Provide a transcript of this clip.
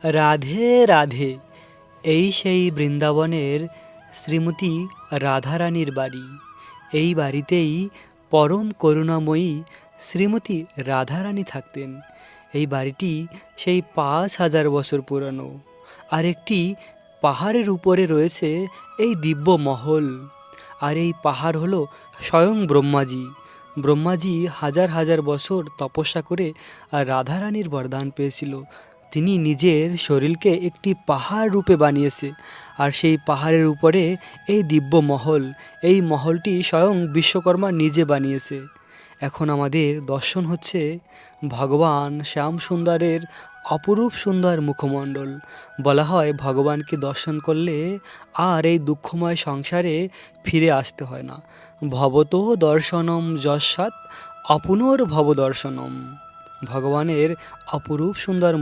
রাধে রাধে। এই সেই বৃন্দাবনের শ্রীমতী রাধারানীর বাড়ি। এই বাড়িতেই পরম করুণাময়ী শ্রীমতী রাধারানী থাকতেন। এই বাড়িটি সেই ৫,০০০ বছর পুরানো। আর একটি পাহাড়ের উপরে রয়েছে এই দিব্য মহল। আর এই পাহাড় হলো স্বয়ং ব্রহ্মাজি। ব্রহ্মাজি হাজার হাজার বছর তপস্যা করে রাধারানীর বরদান পেয়েছিল। তিনি নিজের শরীরকে একটি পাহাড় রূপে বানিয়েছে। আর সেই পাহাড়ের উপরে এই দিব্য মহল, এই মহলটি স্বয়ং বিশ্বকর্মা নিজে বানিয়েছে। এখন আমাদের দর্শন হচ্ছে ভগবান শ্যাম সুন্দরের অপরূপ সুন্দর মুখমণ্ডল। বলা হয় ভগবানকে দর্শন করলে আর এই দুঃখময় সংসারে ফিরে আসতে হয় না। ভবতো দর্শনম যস্যাৎ অপুনর্ভব দর্শনম। ভগবানের অপরূপ সুন্দর